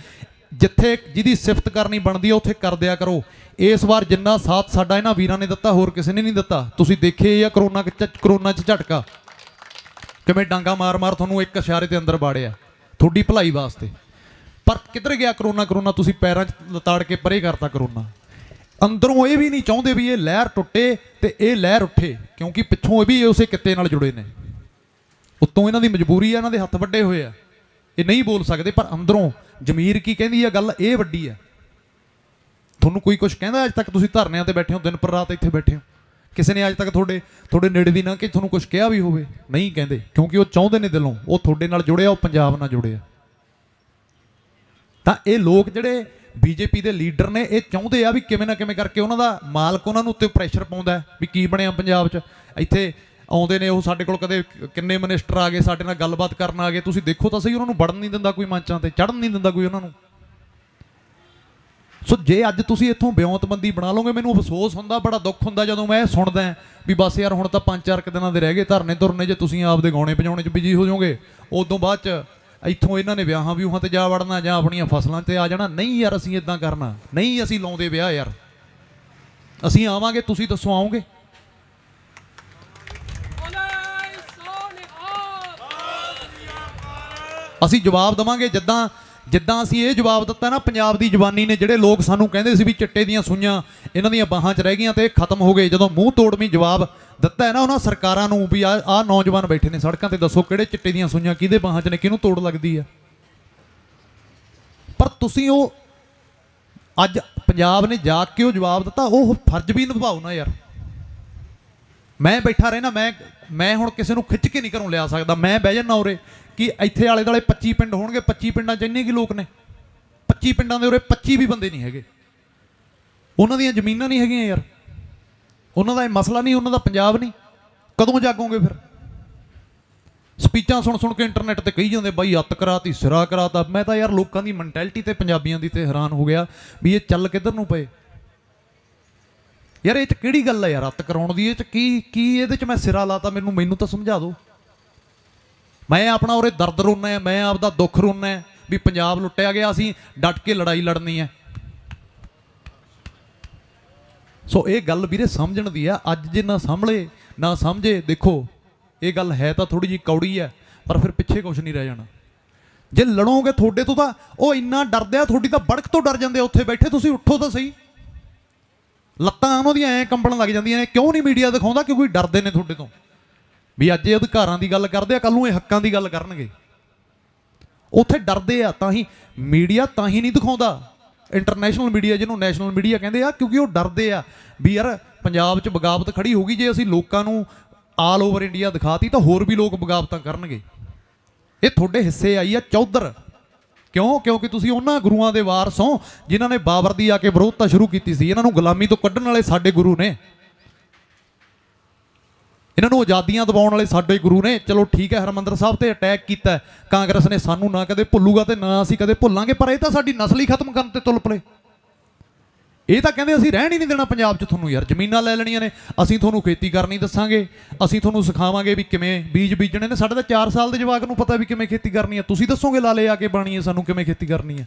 ਜਿੱਥੇ ਜਿਹਦੀ ਸਿਫਤ ਕਰਨੀ ਬਣਦੀ ਆ ਉੱਥੇ ਕਰ ਦਿਆ ਕਰੋ। ਇਸ ਵਾਰ ਜਿੰਨਾ ਸਾਥ ਸਾਡਾ ਇਹਨਾਂ ਵੀਰਾਂ ਨੇ ਦਿੱਤਾ ਹੋਰ ਕਿਸੇ ਨੇ ਨਹੀਂ ਦਿੱਤਾ। ਤੁਸੀਂ ਦੇਖੇ ਆ ਕਰੋਨਾ 'ਚ ਝਟਕਾ ਕਿਵੇਂ ਡਾਂਗਾ ਮਾਰ ਤੁਹਾਨੂੰ ਇੱਕ ਇਸ਼ਾਰੇ ਦੇ ਅੰਦਰ ਬਾੜਿਆ ਤੁਹਾਡੀ ਭਲਾਈ ਵਾਸਤੇ। ਪਰ ਕਿੱਧਰ ਗਿਆ ਕਰੋਨਾ? ਤੁਸੀਂ ਪੈਰਾਂ 'ਚ ਲਤਾੜ ਕੇ ਪਰੇ ਕਰਤਾ ਕਰੋਨਾ। ਅੰਦਰੋਂ ਇਹ ਵੀ ਨਹੀਂ ਚਾਹੁੰਦੇ ਵੀ ਇਹ ਲਹਿਰ ਟੁੱਟੇ ਤੇ ਇਹ ਲਹਿਰ ਉੱਠੇ, ਕਿਉਂਕਿ ਪਿੱਛੋਂ ਇਹ ਵੀ ਉਸੇ ਕਿੱਤੇ ਨਾਲ ਜੁੜੇ ਨੇ। ਉੱਤੋਂ ਇਹਨਾਂ ਦੀ ਮਜਬੂਰੀ ਆ, ਇਹਨਾਂ ਦੇ ਹੱਥ ਵੱਡੇ ਹੋਏ ਆ, ਇਹ ਨਹੀਂ ਬੋਲ ਸਕਦੇ, ਪਰ ਅੰਦਰੋਂ ਜ਼ਮੀਰ ਕੀ ਕਹਿੰਦੀ ਆ, ਗੱਲ ਇਹ ਵੱਡੀ ਆ। ਤੁਹਾਨੂੰ ਕੋਈ ਕੁਝ ਕਹਿੰਦਾ ਅੱਜ ਤੱਕ? ਤੁਸੀਂ ਧਰਨਿਆਂ ਤੇ ਬੈਠੇ ਹੋ, ਦਿਨ ਪਰ ਰਾਤ ਇੱਥੇ ਬੈਠੇ ਹੋ, ਕਿਸੇ ਨੇ ਅੱਜ ਤੱਕ ਤੁਹਾਡੇ ਨੇੜੇ ਦੀ ਨਾ ਕਿ ਤੁਹਾਨੂੰ ਕੁਝ ਕਿਹਾ ਵੀ ਹੋਵੇ? ਨਹੀਂ ਕਹਿੰਦੇ, ਕਿਉਂਕਿ ਉਹ ਚਾਹੁੰਦੇ ਨੇ ਦਿਲੋਂ, ਉਹ ਤੁਹਾਡੇ ਨਾਲ ਜੁੜਿਆ, ਉਹ ਪੰਜਾਬ ਨਾਲ ਜੁੜਿਆ। ਤਾਂ ਇਹ ਲੋਕ ਜਿਹੜੇ ਬੀਜੇਪੀ ਦੇ ਲੀਡਰ ਨੇ, ਇਹ ਚਾਹੁੰਦੇ ਆ ਵੀ ਕਿਵੇਂ ਨਾ ਕਿਵੇਂ ਕਰਕੇ ਉਹਨਾਂ ਦਾ ਮਾਲਕ ਉਹਨਾਂ ਨੂੰ ਉੱਤੇ ਪ੍ਰੈਸ਼ਰ ਪਾਉਂਦਾ ਵੀ ਕੀ ਬਣਿਆ ਪੰਜਾਬ 'ਚ। ਇੱਥੇ ਆਉਂਦੇ ਨੇ ਉਹ, ਸਾਡੇ ਕੋਲ ਕਦੇ ਕਿੰਨੇ ਮਿਨਿਸਟਰ ਆ ਗਏ, ਸਾਡੇ ਨਾਲ ਗੱਲਬਾਤ ਕਰਨ ਆ ਗਏ, ਤੁਸੀਂ ਦੇਖੋ ਤਾਂ ਸਹੀ, ਉਹਨਾਂ ਨੂੰ ਵੜਨ ਨਹੀਂ ਦਿੰਦਾ ਕੋਈ, ਮੰਚਾਂ ਤੇ ਚੜ੍ਹਨ ਨਹੀਂ ਦਿੰਦਾ ਕੋਈ ਉਹਨਾਂ ਨੂੰ। ਸੋ ਜੇ ਅੱਜ ਤੁਸੀਂ ਇੱਥੋਂ ਬਿਉਂਤਬੰਦੀ ਬਣਾ ਲਓਗੇ, ਮੈਨੂੰ ਅਫਸੋਸ ਹੁੰਦਾ, ਬੜਾ ਦੁੱਖ ਹੁੰਦਾ ਜਦੋਂ ਮੈਂ ਇਹ ਸੁਣਦਾ ਵੀ ਬਸ ਯਾਰ ਹੁਣ ਤਾਂ 5-4 ਦਿਨਾਂ ਦੇ ਰਹਿ ਗਏ ਧਰਨੇ ਧੁਰਨੇ, ਜੇ ਤੁਸੀਂ ਆਪਦੇ ਗਾਉਣੇ ਵਜਾਉਣੇ 'ਚ ਬਿਜੀ ਹੋ ਜਾਓਗੇ, ਉਦੋਂ ਬਾਅਦ 'ਚ ਇੱਥੋਂ ਇਹਨਾਂ ਨੇ ਵਿਆਹਾਂ ਵਿਊਹਾਂ 'ਤੇ ਜਾ ਵੜਨਾ ਜਾਂ ਆਪਣੀਆਂ ਫਸਲਾਂ 'ਤੇ ਆ ਜਾਣਾ। ਨਹੀਂ ਯਾਰ, ਅਸੀਂ ਇੱਦਾਂ ਕਰਨਾ ਨਹੀਂ, ਅਸੀਂ ਲਾਉਂਦੇ ਵਿਆਹ ਯਾਰ, ਅਸੀਂ ਆਵਾਂਗੇ, ਤੁਸੀਂ ਦੱਸੋ ਆਓਗੇ? ਅਸੀਂ ਜਵਾਬ ਦੇਵਾਂਗੇ ਜਿੱਦਾਂ ਅਸੀਂ ਇਹ ਜਵਾਬ ਦਿੱਤਾ ਨਾ ਪੰਜਾਬ ਦੀ ਜਵਾਨੀ ਨੇ। ਜਿਹੜੇ ਲੋਕ ਸਾਨੂੰ ਕਹਿੰਦੇ ਸੀ ਵੀ ਚਿੱਟੇ ਦੀਆਂ ਸੂਈਆਂ ਇਹਨਾਂ ਦੀਆਂ ਬਾਹਾਂ 'ਚ ਰਹਿ ਗਈਆਂ ਤੇ ਇਹ ਖਤਮ ਹੋ ਗਏ, ਜਦੋਂ ਮੂੰਹ ਤੋੜਵੀਂ ਜਵਾਬ ਦਿੱਤਾ ਹੈ ਨਾ ਉਹਨਾਂ ਸਰਕਾਰਾਂ ਨੂੰ ਵੀ ਆਹ ਨੌਜਵਾਨ ਬੈਠੇ ਨੇ ਸੜਕਾਂ ਤੇ, ਦੱਸੋ ਕਿਹੜੇ ਚਿੱਟੇ ਦੀਆਂ ਸੂਈਆਂ ਕਿਹਦੇ ਬਾਹਾਂ 'ਚ ਨੇ, ਕਿਹਨੂੰ ਤੋੜ ਲੱਗਦੀ ਆ? ਪਰ ਤੁਸੀਂ ਉਹ ਅੱਜ ਪੰਜਾਬ ਨੇ ਜਾ ਕੇ ਉਹ ਜਵਾਬ ਦਿੱਤਾ, ਉਹ ਫਰਜ਼ ਵੀ ਨਿਭਾਓ ਨਾ ਯਾਰ। ਮੈਂ ਬੈਠਾ ਰਹਿਣਾ, ਮੈਂ ਹੁਣ ਕਿਸੇ ਨੂੰ ਖਿੱਚ ਕੇ ਨਹੀਂ ਘਰੋਂ ਲਿਆ ਸਕਦਾ। ਮੈਂ ਬਹਿ ਜਾਣਾ ਉਰੇ ਕਿ ਇੱਥੇ ਆਲੇ ਦੁਆਲੇ 25 ਪਿੰਡ ਹੋਣਗੇ, 25 ਪਿੰਡਾਂ 'ਚ ਇੰਨੇ ਕੀ ਲੋਕ ਨੇ, 25 ਪਿੰਡਾਂ ਦੇ ਉਰੇ 25 ਵੀ ਬੰਦੇ ਨਹੀਂ ਹੈਗੇ, ਉਹਨਾਂ ਦੀਆਂ ਜ਼ਮੀਨਾਂ ਨਹੀਂ ਹੈਗੀਆਂ ਯਾਰ, ਉਹਨਾਂ ਦਾ ਇਹ ਮਸਲਾ ਨਹੀਂ, ਉਹਨਾਂ ਦਾ ਪੰਜਾਬ ਨਹੀਂ। ਕਦੋਂ ਜਾਗੋਗੇ ਫਿਰ? ਸਪੀਚਾਂ ਸੁਣ ਕੇ ਇੰਟਰਨੈਟ ਤੇ ਕਹੀ ਜਾਂਦੇ ਬਾਈ ਅੱਤ ਕਰਾਤੀ, ਸਿਰਾ ਕਰਾਤਾ। ਮੈਂ ਤਾਂ ਯਾਰ ਲੋਕਾਂ ਦੀ ਮੈਂਟੈਲਿਟੀ ਤੇ ਪੰਜਾਬੀਆਂ ਦੀ ਤੇ ਹੈਰਾਨ ਹੋ ਗਿਆ ਵੀ ਇਹ ਚੱਲ ਕਿੱਧਰ ਨੂੰ ਪਏ ਯਾਰ। ਇਹ 'ਚ ਕਿਹੜੀ ਗੱਲ ਹੈ ਯਾਰ ਅੱਤ ਕਰਾਉਣ ਦੀ? ਇਹ 'ਚ ਕੀ ਇਹਦੇ 'ਚ ਮੈਂ ਸਿਰਾ ਲਾਤਾ? ਮੈਨੂੰ ਤਾਂ ਸਮਝਾ ਦਿਓ। ਮੈਂ ਆਪਣਾ ਉਰੇ ਦਰਦ ਰੋਣਾ ਹੈ, ਮੈਂ ਆਪਦਾ ਦੁੱਖ ਰੋਣਾ ਹੈ ਵੀ ਪੰਜਾਬ ਲੁੱਟਿਆ ਗਿਆ, ਅਸੀਂ ਡਟ ਕੇ ਲੜਾਈ ਲੜਨੀ ਹੈ। ਸੋ ਇਹ ਗੱਲ ਵੀਰੇ ਸਮਝਣ ਦੀ ਆ। ਅੱਜ ਜੇ ਨਾ ਸੰਭਲੇ ਨਾ ਸਮਝੇ, ਦੇਖੋ ਇਹ ਗੱਲ ਹੈ ਤਾਂ ਥੋੜੀ ਜਿਹੀ ਕੌੜੀ ਹੈ, ਪਰ ਫਿਰ ਪਿੱਛੇ ਕੁਛ ਨਹੀਂ ਰਹਿ ਜਾਣਾ। ਜੇ ਲੜੋਗੇ, ਤੁਹਾਡੇ ਤੋਂ ਤਾਂ ਉਹ ਇੰਨਾ ਡਰਦੇ ਆ, ਤੁਹਾਡੀ ਤਾਂ ਬੜਕ ਤੋਂ ਡਰ ਜਾਂਦੇ ਆ ਉੱਥੇ ਬੈਠੇ। ਤੁਸੀਂ ਉੱਠੋ ਤਾਂ ਸਹੀ, ਲੱਤਾਂ ਉਹਨਾਂ ਦੀਆਂ ਐਂ ਕੰਬਣ ਲੱਗ ਜਾਂਦੀਆਂ ਨੇ। ਕਿਉਂ ਨਹੀਂ ਮੀਡੀਆ ਦਿਖਾਉਂਦਾ? ਕਿਉਂਕਿ ਡਰਦੇ ਨੇ ਤੁਹਾਡੇ ਤੋਂ ਵੀ ਅੱਜ ਇਹ ਅਧਿਕਾਰਾਂ ਦੀ ਗੱਲ ਕਰਦੇ ਆ, ਕੱਲ ਨੂੰ ਇਹ ਹੱਕਾਂ ਦੀ ਗੱਲ ਕਰਨਗੇ। ਉੱਥੇ ਡਰਦੇ ਆ, ਤਾਂ ਹੀ ਮੀਡੀਆ ਤਾਂ ਹੀ ਨਹੀਂ ਦਿਖਾਉਂਦਾ, ਇੰਟਰਨੈਸ਼ਨਲ ਮੀਡੀਆ ਜਿਹਨੂੰ ਨੈਸ਼ਨਲ ਮੀਡੀਆ ਕਹਿੰਦੇ ਆ, ਕਿਉਂਕਿ ਉਹ ਡਰਦੇ ਆ ਵੀ ਯਾਰ ਪੰਜਾਬ 'ਚ ਬਗਾਵਤ ਖੜੀ ਹੋਊਗੀ, ਜੇ ਅਸੀਂ ਲੋਕਾਂ ਨੂੰ ਆਲ ਓਵਰ ਇੰਡੀਆ ਦਿਖਾਤੀ ਤਾਂ ਹੋਰ ਵੀ ਲੋਕ ਬਗਾਵਤਾਂ ਕਰਨਗੇ। ਇਹ ਤੁਹਾਡੇ ਹਿੱਸੇ ਆਈ ਆ ਚੌਧਰ। ਕਿਉਂਕਿ ਤੁਸੀਂ ਉਹਨਾਂ ਗੁਰੂਆਂ ਦੇ ਵਾਰਸ ਹੋ ਜਿਨ੍ਹਾਂ ਨੇ ਬਾਬਰ ਦੀ ਆ ਕੇ ਵਿਰੋਧਤਾ ਸ਼ੁਰੂ ਕੀਤੀ ਸੀ। ਇਹਨਾਂ ਨੂੰ ਗੁਲਾਮੀ ਤੋਂ ਕੱਢਣ ਵਾਲੇ ਸਾਡੇ ਗੁਰੂ ਨੇ, ਇਹਨਾਂ ਨੂੰ ਆਜ਼ਾਦੀਆਂ ਦਿਵਾਉਣ ਵਾਲੇ ਸਾਡੇ ਗੁਰੂ ਨੇ। ਚਲੋ ਠੀਕ ਹੈ, ਹਰਿਮੰਦਰ ਸਾਹਿਬ ਤੇ ਅਟੈਕ ਕੀਤਾ ਕਾਂਗਰਸ ਨੇ, ਸਾਨੂੰ ਨਾ ਕਦੇ ਭੁੱਲੂਗਾ ਤੇ ਨਾ ਅਸੀਂ ਕਦੇ ਭੁੱਲਾਂਗੇ, ਪਰ ਇਹ ਤਾਂ ਸਾਡੀ ਨਸਲ ਹੀ ਖਤਮ ਕਰਨ ਤੇ ਤੁਲ ਪਏ। ਇਹ ਤਾਂ ਕਹਿੰਦੇ ਅਸੀਂ ਰਹਿਣ ਹੀ ਨਹੀਂ ਦੇਣਾ ਪੰਜਾਬ 'ਚ, ਤੁਹਾਨੂੰ ਯਾਰ ਜ਼ਮੀਨਾਂ ਲੈ ਲੈਣੀਆਂ ਨੇ, ਅਸੀਂ ਤੁਹਾਨੂੰ ਖੇਤੀ ਕਰਨੀ ਦੱਸਾਂਗੇ, ਅਸੀਂ ਤੁਹਾਨੂੰ ਸਿਖਾਵਾਂਗੇ ਵੀ ਕਿਵੇਂ ਬੀਜ ਬੀਜਣੇ ਨੇ। ਸਾਡੇ ਤਾਂ 4 ਸਾਲ ਦੇ ਜਵਾਕ ਨੂੰ ਪਤਾ ਵੀ ਕਿਵੇਂ ਖੇਤੀ ਕਰਨੀ ਹੈ, ਤੁਸੀਂ ਦੱਸੋਗੇ ਲਾਲੇ ਆ ਕੇ ਬਾਣੀ ਹੈ ਸਾਨੂੰ ਕਿਵੇਂ ਖੇਤੀ ਕਰਨੀ ਹੈ।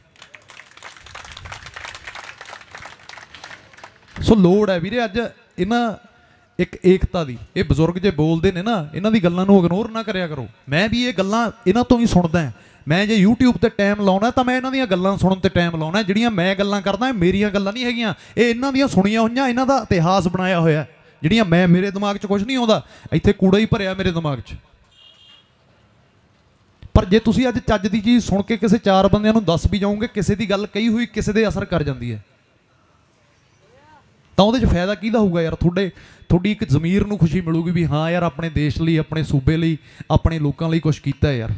ਸੋ ਲੋੜ ਹੈ ਵੀਰੇ ਅੱਜ ਇਹਨਾਂ ਇੱਕ ਏਕਤਾ ਦੀ। ਇਹ ਬਜ਼ੁਰਗ ਜੇ ਬੋਲਦੇ ਨੇ ਨਾ, ਇਹਨਾਂ ਦੀ ਗੱਲਾਂ ਨੂੰ ਇਗਨੋਰ ਨਾ ਕਰਿਆ ਕਰੋ। ਮੈਂ ਵੀ ਇਹ ਗੱਲਾਂ ਇਹਨਾਂ ਤੋਂ ਹੀ ਸੁਣਦਾ। ਮੈਂ ਜੇ YouTube ਤੇ ਟਾਈਮ ਲਾਉਣਾ ਤਾਂ ਮੈਂ ਇਹਨਾਂ ਦੀਆਂ ਗੱਲਾਂ ਸੁਣਨ ਤੇ ਟਾਈਮ ਲਾਉਣਾ। ਜਿਹੜੀਆਂ ਮੈਂ ਗੱਲਾਂ ਕਰਦਾ ਇਹ ਮੇਰੀਆਂ ਗੱਲਾਂ ਨਹੀਂ ਹੈਗੀਆਂ, ਇਹ ਇਹਨਾਂ ਦੀਆਂ ਸੁਣੀਆਂ ਹੋਈਆਂ, ਇਹਨਾਂ ਦਾ ਇਤਿਹਾਸ ਬਣਾਇਆ ਹੋਇਆ। ਜਿਹੜੀਆਂ ਮੇਰੇ ਦਿਮਾਗ 'ਚ ਕੁਝ ਨਹੀਂ ਆਉਂਦਾ, ਇੱਥੇ ਕੂੜਾ ਹੀ ਭਰਿਆ ਮੇਰੇ ਦਿਮਾਗ 'ਚ। ਪਰ ਜੇ ਤੁਸੀਂ ਅੱਜ ਚੱਜ ਦੀ ਚੀਜ਼ ਸੁਣ ਕੇ ਕਿਸੇ 4 ਬੰਦਿਆਂ ਨੂੰ ਦੱਸ ਵੀ ਜਾਓਗੇ, ਕਿਸੇ ਦੀ ਗੱਲ ਕਹੀ ਹੋਈ ਕਿਸੇ ਦੇ ਅਸਰ ਕਰ ਜਾਂਦੀ ਹੈ, ਤਾਂ ਉਹਦੇ 'ਚ ਫਾਇਦਾ ਕਿਹਦਾ ਹੋਊਗਾ ਯਾਰ? ਤੁਹਾਡੀ ਇੱਕ ਜ਼ਮੀਰ ਨੂੰ ਖੁਸ਼ੀ ਮਿਲੂਗੀ ਵੀ ਹਾਂ ਯਾਰ ਆਪਣੇ ਦੇਸ਼ ਲਈ, ਆਪਣੇ ਸੂਬੇ ਲਈ, ਆਪਣੇ ਲੋਕਾਂ ਲਈ ਕੁਛ ਕੀਤਾ ਯਾਰ।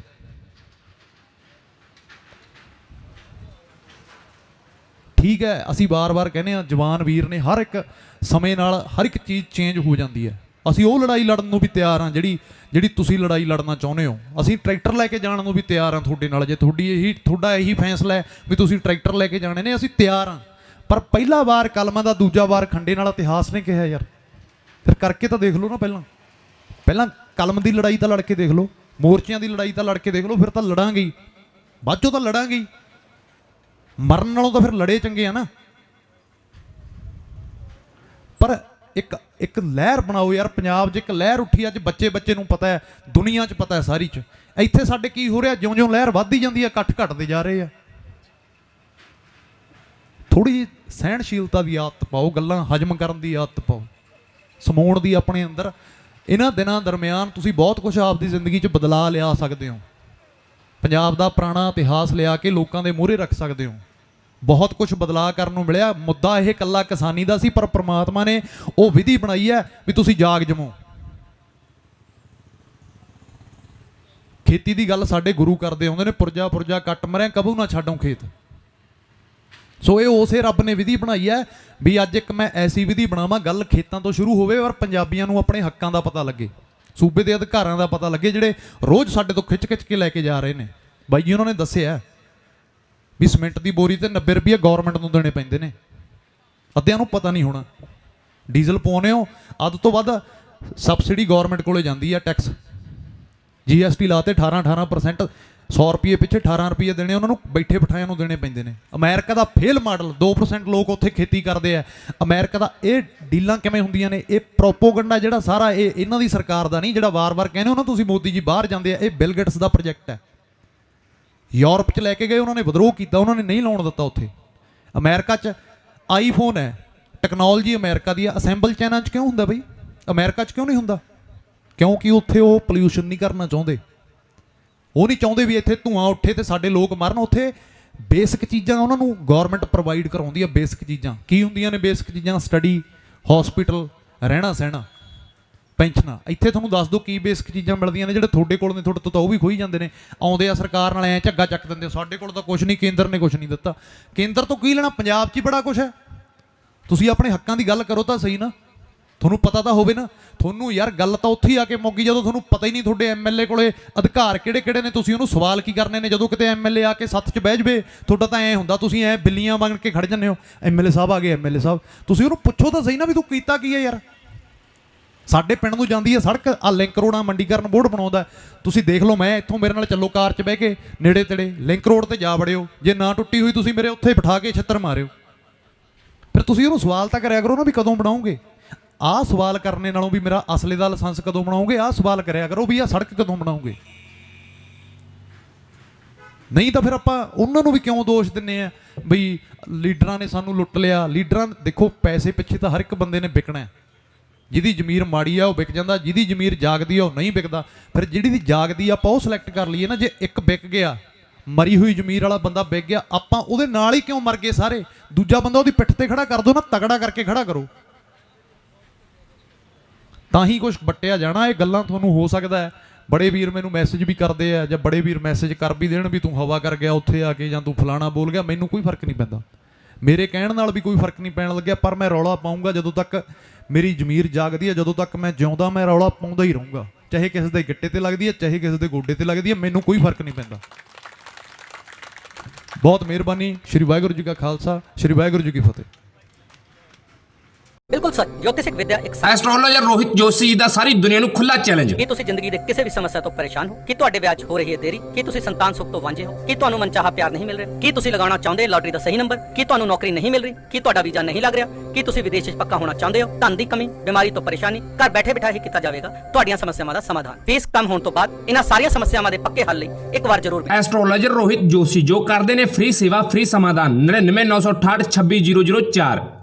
ਠੀਕ ਹੈ, ਅਸੀਂ ਵਾਰ-ਵਾਰ ਕਹਿੰਦੇ ਹਾਂ ਜਵਾਨ ਵੀਰ ਨੇ, ਹਰ ਇੱਕ ਸਮੇਂ ਨਾਲ ਹਰ ਇੱਕ ਚੀਜ਼ ਚੇਂਜ ਹੋ ਜਾਂਦੀ ਹੈ। ਅਸੀਂ ਉਹ ਲੜਾਈ ਲੜਨ ਨੂੰ ਵੀ ਤਿਆਰ ਹਾਂ ਜਿਹੜੀ ਤੁਸੀਂ ਲੜਾਈ ਲੜਨਾ ਚਾਹੁੰਦੇ ਹੋ। ਅਸੀਂ ਟਰੈਕਟਰ ਲੈ ਕੇ ਜਾਣ ਨੂੰ ਵੀ ਤਿਆਰ ਹਾਂ ਤੁਹਾਡੇ ਨਾਲ। ਜੇ ਤੁਹਾਡਾ ਇਹੀ ਫੈਸਲਾ ਹੈ ਵੀ ਤੁਸੀਂ ਟਰੈਕਟਰ ਲੈ ਕੇ ਜਾਣੇ ਨੇ, ਅਸੀਂ ਤਿਆਰ ਹਾਂ। ਪਰ ਪਹਿਲਾ ਵਾਰ ਕਲਮਾਂ ਦਾ, ਦੂਜਾ ਵਾਰ ਖੰਡੇ ਨਾਲ ਇਤਿਹਾਸ ਨੇ ਕਿਹਾ ਯਾਰ। ਫਿਰ ਕਰਕੇ ਤਾਂ ਦੇਖ ਲਓ ਨਾ, ਪਹਿਲਾਂ ਕਲਮ ਦੀ ਲੜਾਈ ਤਾਂ ਲੜ ਕੇ ਦੇਖ ਲਓ, ਮੋਰਚਿਆਂ ਦੀ ਲੜਾਈ ਤਾਂ ਲੜ ਕੇ ਦੇਖ ਲਓ, ਫਿਰ ਤਾਂ ਲੜਾਂਗੇ ਹੀ, ਬਾਅਦ ਚੋਂ ਤਾਂ ਲੜਾਂਗੇ ਹੀ। ਮਰਨ ਨਾਲੋਂ ਤਾਂ ਫਿਰ ਲੜੇ ਚੰਗੇ ਆ ਨਾ। ਪਰ ਇੱਕ ਲਹਿਰ ਬਣਾਓ ਯਾਰ। ਪੰਜਾਬ 'ਚ ਇੱਕ ਲਹਿਰ ਉੱਠੀ ਅੱਜ, ਬੱਚੇ ਨੂੰ ਪਤਾ ਹੈ, ਦੁਨੀਆ 'ਚ ਪਤਾ ਹੈ ਸਾਰੀ 'ਚ। ਇੱਥੇ ਸਾਡੇ ਕੀ ਹੋ ਰਿਹਾ? ਜਿਉਂ-ਜਿਉਂ ਲਹਿਰ ਵੱਧਦੀ ਜਾਂਦੀ ਹੈ, ਇਕੱਠ ਘਟਦੇ ਜਾ ਰਹੇ ਆ। ਥੋੜੀ ਜਿਹੀ ਸਹਿਣਸ਼ੀਲਤਾ ਦੀ ਆਦਤ ਪਾਓ, ਗੱਲਾਂ ਹਜਮ ਕਰਨ ਦੀ ਆਦਤ ਪਾਓ, ਸਮਾਉਣ ਦੀ ਆਪਣੇ ਅੰਦਰ। ਇਹਨਾਂ ਦਿਨਾਂ ਦਰਮਿਆਨ ਤੁਸੀਂ ਬਹੁਤ ਕੁਝ ਆਪਦੀ ਜ਼ਿੰਦਗੀ 'ਚ ਬਦਲਾ ਲਿਆ ਸਕਦੇ ਹੋ। ਪੰਜਾਬ ਦਾ ਪੁਰਾਣਾ ਇਤਿਹਾਸ ਲਿਆ ਕੇ ਲੋਕਾਂ ਦੇ ਮੂਹਰੇ ਰੱਖ ਸਕਦੇ ਹੋ। ਬਹੁਤ ਕੁਝ ਬਦਲਾਅ ਕਰਨ ਨੂੰ ਮਿਲਿਆ। ਮੁੱਦਾ ਇਹ ਇਕੱਲਾ ਕਿਸਾਨੀ ਦਾ ਸੀ, ਪਰ ਪ੍ਰਮਾਤਮਾ ਨੇ ਉਹ ਵਿਧੀ ਬਣਾਈ ਹੈ ਵੀ ਤੁਸੀਂ ਜਾਗ ਜਮੋ। ਖੇਤੀ ਦੀ ਗੱਲ ਸਾਡੇ ਗੁਰੂ ਕਰਦੇ ਆਉਂਦੇ ਨੇ, ਪੁਰਜਾ ਪੁਰਜਾ ਕੱਟ ਮਰਿਆ ਕਬੂ ਨਾ ਛੱਡੋਂ ਖੇਤ। ਸੋ ਇਹ ਉਸੇ ਰੱਬ ਨੇ ਵਿਧੀ ਬਣਾਈ ਹੈ ਵੀ ਅੱਜ ਇੱਕ ਮੈਂ ਐਸੀ ਵਿਧੀ ਬਣਾਵਾਂ, ਗੱਲ ਖੇਤਾਂ ਤੋਂ ਸ਼ੁਰੂ ਹੋਵੇ ਔਰ ਪੰਜਾਬੀਆਂ ਨੂੰ ਆਪਣੇ ਹੱਕਾਂ ਦਾ ਪਤਾ ਲੱਗੇ, ਸੂਬੇ ਦੇ ਅਧਿਕਾਰਾਂ ਦਾ ਪਤਾ ਲੱਗੇ, ਜਿਹੜੇ ਰੋਜ਼ ਸਾਡੇ ਤੋਂ ਖਿੱਚ ਕੇ ਲੈ ਕੇ ਜਾ ਰਹੇ ਨੇ। ਬਾਈ ਜੀ ਉਹਨਾਂ ਨੇ ਦੱਸਿਆ ਵੀ ਸੀਮੈਂਟ ਦੀ ਬੋਰੀ ਤੇ 90 ਰੁਪਏ ਗਵਰਨਮੈਂਟ ਨੂੰ ਦੇਣੇ ਪੈਂਦੇ ਨੇ। ਅੱਧਿਆਂ ਨੂੰ ਪਤਾ ਨਹੀਂ ਹੋਣਾ। ਡੀਜ਼ਲ ਪਾਉਨੇ ਹੋ, ਅੱਧ ਤੋਂ ਵੱਧ ਸਬਸਿਡੀ ਗਵਰਨਮੈਂਟ ਕੋਲੇ ਜਾਂਦੀ ਆ, ਟੈਕਸ GST ਲਾਤੇ 18%। 100 ਰੁਪਏ ਪਿੱਛੇ 18 ਰੁਪਏ ਦੇਣੇ ਉਹਨਾਂ ਨੂੰ, ਬੈਠੇ ਬਿਠਾਇਆਂ ਨੂੰ ਦੇਣੇ ਪੈਂਦੇ ਨੇ। ਅਮਰੀਕਾ ਦਾ ਫੇਲ ਮਾਡਲ, 2% ਲੋਕ ਉੱਥੇ ਖੇਤੀ ਕਰਦੇ ਆ। ਅਮਰੀਕਾ ਦਾ ਇਹ ਡੀਲਾਂ ਕਿਵੇਂ ਹੁੰਦੀਆਂ ਨੇ, ਇਹ ਪ੍ਰੋਪੋਗੰਡਾ ਜਿਹੜਾ ਸਾਰਾ ਇਹ ਇਹਨਾਂ ਦੀ ਸਰਕਾਰ ਦਾ ਨਹੀਂ, ਜਿਹੜਾ ਵਾਰ-ਵਾਰ ਕਹਿੰਦੇ ਹੋ ਨਾ ਤੁਸੀਂ ਮੋਦੀ ਜੀ ਬਾਹਰ ਜਾਂਦੇ ਆ, ਇਹ ਬਿਲ ਗੇਟਸ ਦਾ ਪ੍ਰੋਜੈਕਟ ਹੈ। ਯੂਰਪ 'ਚ ਲੈ ਕੇ ਗਏ, ਉਹਨਾਂ ਨੇ ਵਿਦਰੋਹ ਕੀਤਾ, ਉਹਨਾਂ ਨੇ ਨਹੀਂ ਲਾਉਣ ਦਿੱਤਾ ਉੱਥੇ। ਅਮਰੀਕਾ 'ਚ ਆਈਫੋਨ ਹੈ, ਟੈਕਨੋਲੋਜੀ ਅਮਰੀਕਾ ਦੀ ਆ। ਅਸੈਂਬਲ ਚਾਈਨਾ 'ਚ ਕਿਉਂ ਹੁੰਦਾ ਬਈ, ਅਮਰੀਕਾ 'ਚ ਕਿਉਂ ਨਹੀਂ ਹੁੰਦਾ? ਕਿਉਂਕਿ ਉੱਥੇ ਉਹ ਪੋਲਿਊਸ਼ਨ ਨਹੀਂ ਕਰਨਾ ਚਾਹੁੰਦੇ। ਉਹ ਨਹੀਂ ਚਾਹੁੰਦੇ ਵੀ ਇੱਥੇ ਧੂਆਂ ਉੱਠੇ ਤੇ ਸਾਡੇ ਲੋਕ ਮਰਨ। ਉੱਥੇ ਬੇਸਿਕ ਚੀਜ਼ਾਂ ਉਹਨਾਂ ਨੂੰ ਗਵਰਨਮੈਂਟ ਪ੍ਰੋਵਾਈਡ ਕਰਾਉਂਦੀ ਆ। ਬੇਸਿਕ ਚੀਜ਼ਾਂ ਕੀ ਹੁੰਦੀਆਂ ਨੇ? ਬੇਸਿਕ ਚੀਜ਼ਾਂ ਸਟੱਡੀ, ਹੌਸਪੀਟਲ, ਰਹਿਣਾ ਸਹਿਣਾ, ਪੈਨਸ਼ਨਾਂ। ਇੱਥੇ ਤੁਹਾਨੂੰ ਦੱਸ ਦਿਓ ਕੀ ਬੇਸਿਕ ਚੀਜ਼ਾਂ ਮਿਲਦੀਆਂ ਨੇ ਜਿਹੜੇ ਤੁਹਾਡੇ ਕੋਲ ਨੇ, ਤੁਹਾਡੇ ਤੋਂ ਤਾਂ ਉਹ ਵੀ ਖੋਈ ਜਾਂਦੇ ਨੇ। ਆਉਂਦੇ ਆ ਸਰਕਾਰ ਨਾਲ ਐਂ ਝੱਗਾ ਚੱਕ ਦਿੰਦੇ, ਸਾਡੇ ਕੋਲ ਤਾਂ ਕੁਛ ਨਹੀਂ, ਕੇਂਦਰ ਨੇ ਕੁਛ ਨਹੀਂ ਦਿੱਤਾ। ਕੇਂਦਰ ਤੋਂ ਕੀ ਲੈਣਾ? ਪੰਜਾਬ 'ਚ ਹੀ ਬੜਾ ਕੁਛ ਹੈ। ਤੁਸੀਂ ਆਪਣੇ ਹੱਕਾਂ ਦੀ ਗੱਲ ਕਰੋ ਤਾਂ ਸਹੀ ਨਾ, ਤੁਹਾਨੂੰ ਪਤਾ ਤਾਂ ਹੋਵੇ ਨਾ। ਤੁਹਾਨੂੰ ਯਾਰ ਗੱਲ ਤਾਂ ਉੱਥੇ ਹੀ ਆ ਕੇ ਮੁੱਕ ਗਈ ਜਦੋਂ ਤੁਹਾਨੂੰ ਪਤਾ ਹੀ ਨਹੀਂ ਤੁਹਾਡੇ MLA ਕੋਲੇ ਅਧਿਕਾਰ ਕਿਹੜੇ ਕਿਹੜੇ ਨੇ, ਤੁਸੀਂ ਉਹਨੂੰ ਸਵਾਲ ਕੀ ਕਰਨੇ ਨੇ। ਜਦੋਂ ਕਿਤੇ MLA ਆ ਕੇ ਸੱਥ 'ਚ ਬਹਿ ਜਵੇ, ਤੁਹਾਡਾ ਤਾਂ ਐਂ ਹੁੰਦਾ ਤੁਸੀਂ ਐਂ ਬਿੱਲੀਆਂ ਬਣ ਕੇ ਖੜ ਜਾਂਦੇ ਹੋ। MLA ਸਾਹਿਬ ਆ ਗਏ, MLA ਸਾਹਿਬ, ਤੁਸੀਂ ਉਹਨੂੰ ਪੁੱਛੋ ਤਾਂ ਸਹੀ ਨਾ ਵੀ ਤੂੰ ਕੀਤਾ ਕੀ ਹੈ ਯਾਰ। ਸਾਡੇ ਪਿੰਡ ਨੂੰ ਜਾਂਦੀ ਹੈ ਸੜਕ, ਆ ਲਿੰਕ ਰੋਡਾਂ ਮੰਡੀਕਰਨ ਬੋਰਡ ਬਣਾਉਂਦਾ, ਤੁਸੀਂ ਦੇਖ ਲਓ। ਮੈਂ ਇੱਥੋਂ ਮੇਰੇ ਨਾਲ ਚੱਲੋ ਕਾਰ 'ਚ ਬਹਿ ਕੇ ਨੇੜੇ ਤੇੜੇ ਲਿੰਕ ਰੋਡ ਤੇ ਜਾ ਵੜਿਓ, ਜੇ ਨਾ ਟੁੱਟੀ ਹੋਈ ਤੁਸੀਂ ਮੇਰੇ ਉੱਥੇ ਬਿਠਾ ਕੇ ਛਿੱਤਰ ਮਾਰਿਓ। ਫਿਰ ਤੁਸੀਂ ਉਹਨੂੰ ਸਵਾਲ ਤਾਂ ਕਰਿਆ ਕਰੋ ਨਾ ਵੀ ਕਦੋਂ ਬਣਾਓਗੇ। ਆਹ ਸਵਾਲ ਕਰਨੇ ਨਾਲੋਂ ਵੀ ਮੇਰਾ ਅਸਲੇ ਦਾ ਲਾਇਸੈਂਸ ਕਦੋਂ ਬਣਾਓਗੇ, ਆਹ ਸਵਾਲ ਕਰਿਆ ਕਰੋ ਵੀ ਆਹ ਸੜਕ ਕਦੋਂ ਬਣਾਓਗੇ। ਨਹੀਂ ਤਾਂ ਫਿਰ ਆਪਾਂ ਉਹਨਾਂ ਨੂੰ ਵੀ ਕਿਉਂ ਦੋਸ਼ ਦਿੰਨੇ ਆ ਬਈ ਲੀਡਰਾਂ ਨੇ ਸਾਨੂੰ ਲੁੱਟ ਲਿਆ। ਲੀਡਰਾਂ ਦੇਖੋ, ਪੈਸੇ ਪਿੱਛੇ ਤਾਂ ਹਰ ਇੱਕ ਬੰਦੇ ਨੇ ਵਿਕਣਾ। ਜਿਹਦੀ ਜ਼ਮੀਰ ਮਾੜੀ ਆ ਉਹ ਵਿਕ ਜਾਂਦਾ, ਜਿਹਦੀ ਜ਼ਮੀਰ ਜਾਗਦੀ ਆ ਉਹ ਨਹੀਂ ਵਿਕਦਾ। ਫਿਰ ਜਿਹੜੀ ਦੀ ਜਾਗਦੀ ਆ ਆਪਾਂ ਉਹ ਸਿਲੈਕਟ ਕਰ ਲਈਏ ਨਾ। ਜੇ ਇੱਕ ਵਿਕ ਗਿਆ, ਮਰੀ ਹੋਈ ਜ਼ਮੀਰ ਵਾਲਾ ਬੰਦਾ ਵਿਕ ਗਿਆ, ਆਪਾਂ ਉਹਦੇ ਨਾਲ ਹੀ ਕਿਉਂ ਮਰ ਗਏ ਸਾਰੇ? ਦੂਜਾ ਬੰਦਾ ਉਹਦੀ ਪਿੱਠ ਤੇ ਖੜਾ ਕਰ ਦਿਓ ਨਾ, ਤਗੜਾ ਕਰਕੇ ਖੜਾ ਕਰੋ, ਤਾਂ ਹੀ ਕੁਛ ਵੱਟਿਆ ਜਾਣਾ। ਇਹ ਗੱਲਾਂ ਤੁਹਾਨੂੰ ਹੋ ਸਕਦਾ ਹੈ ਬੜੇ ਵੀਰ ਮੈਨੂੰ ਮੈਸੇਜ ਵੀ ਕਰਦੇ ਆ, ਜਾਂ ਬੜੇ ਵੀਰ ਮੈਸੇਜ ਕਰ ਵੀ ਦੇਣ ਵੀ ਤੂੰ ਹਵਾ ਕਰ ਗਿਆ ਉੱਥੇ ਆ ਕੇ, ਜਾਂ ਤੂੰ ਫਲਾਣਾ ਬੋਲ ਗਿਆ। ਮੈਨੂੰ ਕੋਈ ਫਰਕ ਨਹੀਂ ਪੈਂਦਾ, ਮੇਰੇ ਕਹਿਣ ਨਾਲ ਵੀ ਕੋਈ ਫਰਕ ਨਹੀਂ ਪੈਣ ਲੱਗਿਆ। ਪਰ ਮੈਂ ਰੌਲਾ ਪਾਊਂਗਾ ਜਦੋਂ ਤੱਕ ਮੇਰੀ ਜ਼ਮੀਰ ਜਾਗਦੀ ਹੈ, ਜਦੋਂ ਤੱਕ ਮੈਂ ਜਿਉਂਦਾ ਮੈਂ ਰੌਲਾ ਪਾਉਂਦਾ ਹੀ ਰਹੂੰਗਾ। ਚਾਹੇ ਕਿਸੇ ਦੇ ਗਿੱਟੇ ਤੇ ਲੱਗਦੀ ਹੈ, ਚਾਹੇ ਕਿਸੇ ਦੇ ਗੋਡੇ ਤੇ ਲੱਗਦੀ ਹੈ, ਮੈਨੂੰ ਕੋਈ ਫਰਕ ਨਹੀਂ ਪੈਂਦਾ। ਬਹੁਤ ਮਿਹਰਬਾਨੀ। ਸ਼੍ਰੀ ਵਾਹਿਗੁਰੂ ਜੀ ਕਾ ਖਾਲਸਾ, ਸ਼੍ਰੀ ਵਾਹਿਗੁਰੂ ਜੀ ਕੀ ਫਤਿਹ। ਬਿਲਕੁਲ ਸੱਚ। ਜੋਤਿਸ਼ਕ ਵਿਦਿਆ ਇੱਕ ਐਸਟ੍ਰੋਲੋਜਰ ਰੋਹਿਤ ਜੋਸ਼ੀ ਦਾ ਸਾਰੀ ਦੁਨੀਆ ਨੂੰ ਖੁੱਲਾ ਚੈਲੰਜ। ਕੀ ਤੁਸੀਂ ਜ਼ਿੰਦਗੀ ਦੇ ਕਿਸੇ ਵੀ ਸਮੱਸਿਆ ਤੋਂ ਪਰੇਸ਼ਾਨ ਹੋ? ਕੀ ਤੁਹਾਡੇ ਵਿਆਹ 'ਚ ਹੋ ਰਹੀ ਹੈ ਦੇਰੀ? ਕੀ ਤੁਸੀਂ ਸੰਤਾਨ ਸੁੱਖ ਤੋਂ ਵਾਂਝੇ ਹੋ? ਕੀ ਤੁਹਾਨੂੰ ਮਨਚਾਹਾ ਪਿਆਰ ਨਹੀਂ ਮਿਲ ਰਿਹਾ? ਕੀ ਤੁਸੀਂ ਲਗਾਉਣਾ ਚਾਹੁੰਦੇ ਲਾਟਰੀ ਦਾ ਸਹੀ ਨੰਬਰ? ਕੀ ਤੁਹਾਨੂੰ ਨੌਕਰੀ ਨਹੀਂ ਮਿਲ ਰਹੀ? ਕੀ ਤੁਹਾਡਾ ਵੀਜ਼ਾ ਨਹੀਂ ਲੱਗ ਰਿਹਾ? ਕੀ ਤੁਸੀਂ ਵਿਦੇਸ਼ 'ਚ ਪੱਕਾ ਹੋਣਾ ਚਾਹੁੰਦੇ ਹੋ? ਧਨ ਦੀ ਕਮੀ, ਬਿਮਾਰੀ ਤੋਂ ਪਰੇਸ਼ਾਨੀ, ਘਰ ਬੈਠੇ ਬਿਠਾਏ ਕੀਤਾ ਜਾਵੇਗਾ ਤੁਹਾਡੀਆਂ ਸਮੱਸਿਆਵਾਂ ਦਾ ਸਮਾਧਾਨ। ਫੀਸ ਕਮ ਹੋਣ ਤੋਂ ਬਾਅਦ ਇਹਨਾਂ ਸਾਰੀਆਂ ਸਮੱਸਿਆਵਾਂ ਦੇ ਪੱਕੇ ਹੱਲ ਲਈ ਇੱਕ ਵਾਰ ਜ਼ਰੂਰ ਐਸਟ੍ਰੋਲੋਜਰ ਰੋਹਿਤ ਜੋਸ਼ੀ ਜੋ ਕਰਦੇ ਨੇ ਫ੍ਰੀ ਸੇਵਾ, ਫ੍ਰੀ ਸਮਾਧਾਨ। 99 968 26 004।